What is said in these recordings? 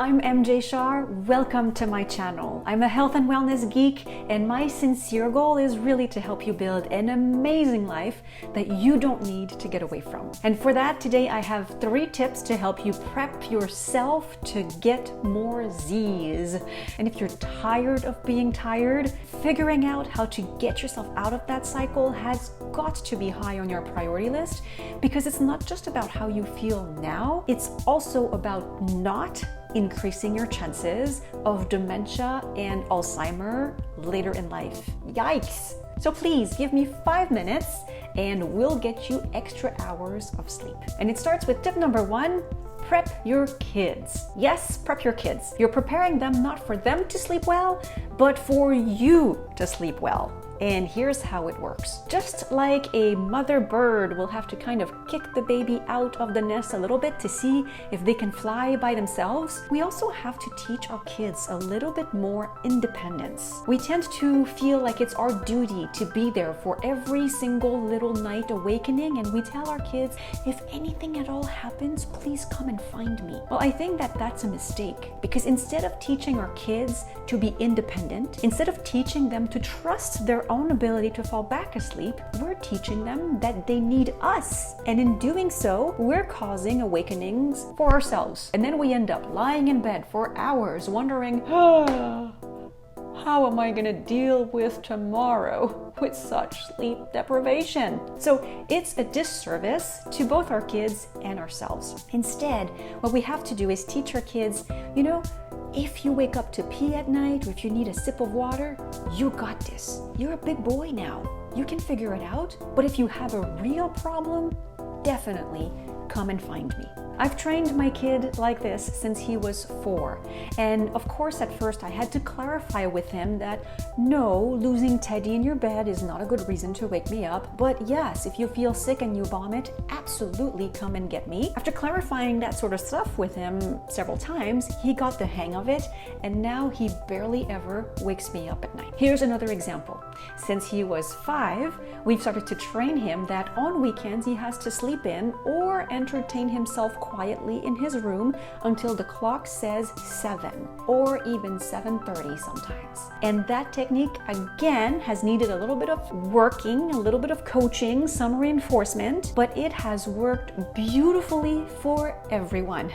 I'm MJ Shah. Welcome to my channel. I'm a health and wellness geek, and my sincere goal is really to help you build an amazing life that you don't need to get away from. And for that, today I have 3 tips to help you prep yourself to get more Z's. And if you're tired of being tired, figuring out how to get yourself out of that cycle has got to be high on your priority list, because it's not just about how you feel now, it's also about not increasing your chances of dementia and Alzheimer later in life. Yikes! So please give me 5 minutes and we'll get you extra hours of sleep. And it starts with tip number 1. Prep your kids. Yes, prep your kids. You're preparing them not for them to sleep well, but for you to sleep well. And here's how it works. Just like a mother bird will have to kind of kick the baby out of the nest a little bit to see if they can fly by themselves, we also have to teach our kids a little bit more independence. We tend to feel like it's our duty to be there for every single little night awakening, and we tell our kids, if anything at all happens, please come and find me. Well, I think that that's a mistake, because instead of teaching our kids to be independent, instead of teaching them to trust their own ability to fall back asleep, we're teaching them that they need us. And in doing so, we're causing awakenings for ourselves. And then we end up lying in bed for hours wondering, how am I gonna deal with tomorrow with such sleep deprivation? So it's a disservice to both our kids and ourselves. Instead, what we have to do is teach our kids, if you wake up to pee at night, or if you need a sip of water, you got this. You're a big boy now. You can figure it out. But if you have a real problem, definitely come and find me. I've trained my kid like this since he was 4. And of course, at first I had to clarify with him that no, losing Teddy in your bed is not a good reason to wake me up. But yes, if you feel sick and you vomit, absolutely come and get me. After clarifying that sort of stuff with him several times, he got the hang of it, and now he barely ever wakes me up at night. Here's another example. Since he was 5, we've started to train him that on weekends he has to sleep in or entertain himself quietly in his room until the clock says 7 or even 7:30 sometimes. And that technique again has needed a little bit of working, a little bit of coaching, some reinforcement, but it has worked beautifully for everyone.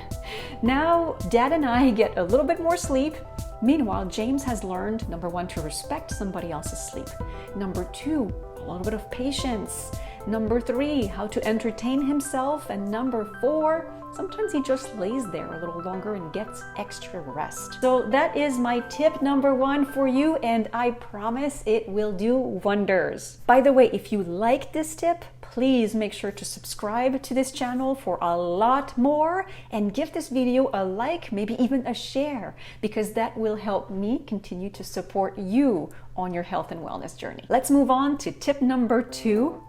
Now Dad and I get a little bit more sleep. Meanwhile, James has learned, number 1, to respect somebody else's sleep. Number 2, a little bit of patience. Number 3, how to entertain himself. And number 4, sometimes he just lays there a little longer and gets extra rest. So that is my tip number 1 for you, and I promise it will do wonders. By the way, if you like this tip, please make sure to subscribe to this channel for a lot more, and give this video a like, maybe even a share, because that will help me continue to support you on your health and wellness journey. Let's move on to tip number 2.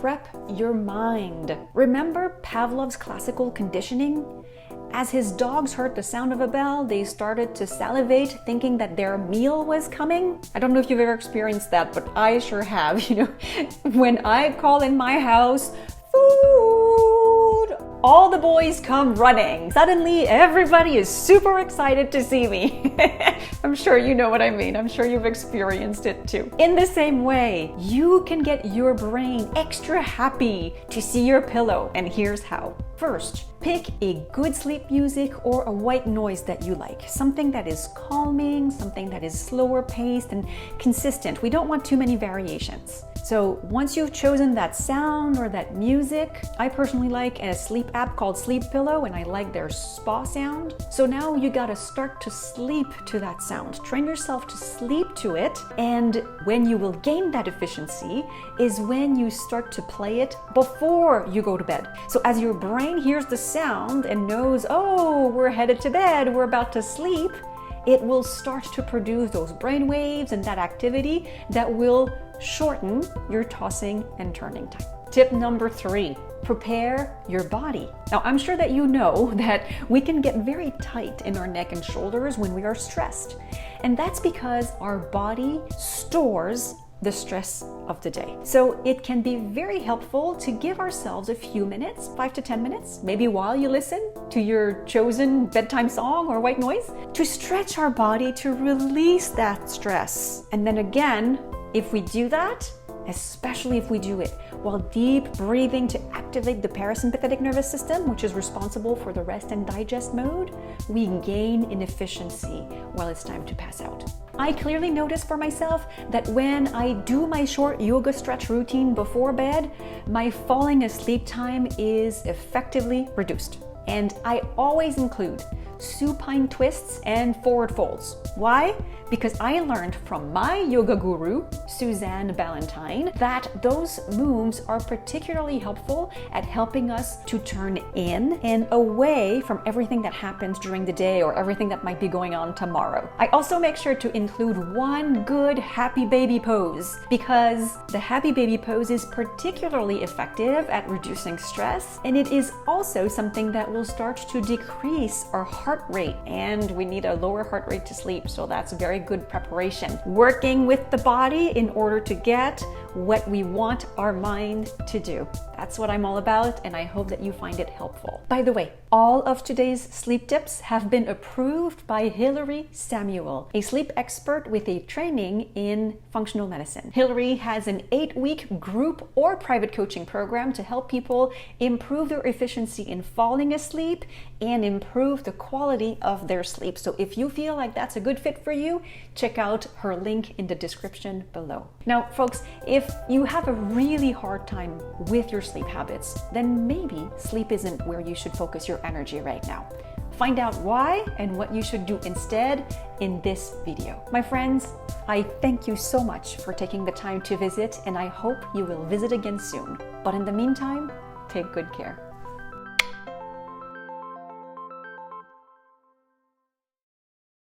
Prep your mind. Remember Pavlov's classical conditioning? As his dogs heard the sound of a bell, they started to salivate, thinking that their meal was coming. I don't know if you've ever experienced that, but I sure have. When I call in my house, food, all the boys come running. Suddenly, everybody is super excited to see me. I'm sure you know what I mean. I'm sure you've experienced it too. In the same way, you can get your brain extra happy to see your pillow, and here's how. First, pick a good sleep music or a white noise that you like. Something that is calming, something that is slower paced and consistent. We don't want too many variations. So once you've chosen that sound or that music, I personally like a sleep app called Sleep Pillow, and I like their spa sound. So now you gotta start to sleep to that sound. Train yourself to sleep to it, and when you will gain that efficiency is when you start to play it before you go to bed. So as your brain hears the sound and knows, oh, we're headed to bed, we're about to sleep, it will start to produce those brain waves and that activity that will shorten your tossing and turning time. Tip number 3, prepare your body. Now, I'm sure that you know that we can get very tight in our neck and shoulders when we are stressed. And that's because our body stores the stress of the day. So it can be very helpful to give ourselves a few minutes, 5 to 10 minutes, maybe while you listen to your chosen bedtime song or white noise, to stretch our body to release that stress. And then again, if we do that, especially if we do it while deep breathing to activate the parasympathetic nervous system, which is responsible for the rest and digest mode, we gain in efficiency while it's time to pass out. I clearly notice for myself that when I do my short yoga stretch routine before bed, my falling asleep time is effectively reduced. And I always include supine twists and forward folds. Why? Because I learned from my yoga guru, Suzanne Ballantyne, that those moves are particularly helpful at helping us to turn in and away from everything that happens during the day or everything that might be going on tomorrow. I also make sure to include one good happy baby pose, because the happy baby pose is particularly effective at reducing stress, and it is also something that will start to decrease our heart rate, and we need a lower heart rate to sleep, so that's very good preparation. Working with the body in order to get what we want our mind to do. That's what I'm all about, and I hope that you find it helpful. By the way, all of today's sleep tips have been approved by Hilary Samuel, a sleep expert with a training in functional medicine. Hilary has an 8-week group or private coaching program to help people improve their efficiency in falling asleep and improve the quality of their sleep. So if you feel like that's a good fit for you, check out her link in the description below. Now, folks, if you have a really hard time with your sleep habits, then maybe sleep isn't where you should focus your energy right now. Find out why and what you should do instead in this video. My friends, I thank you so much for taking the time to visit, and I hope you will visit again soon. But in the meantime, take good care.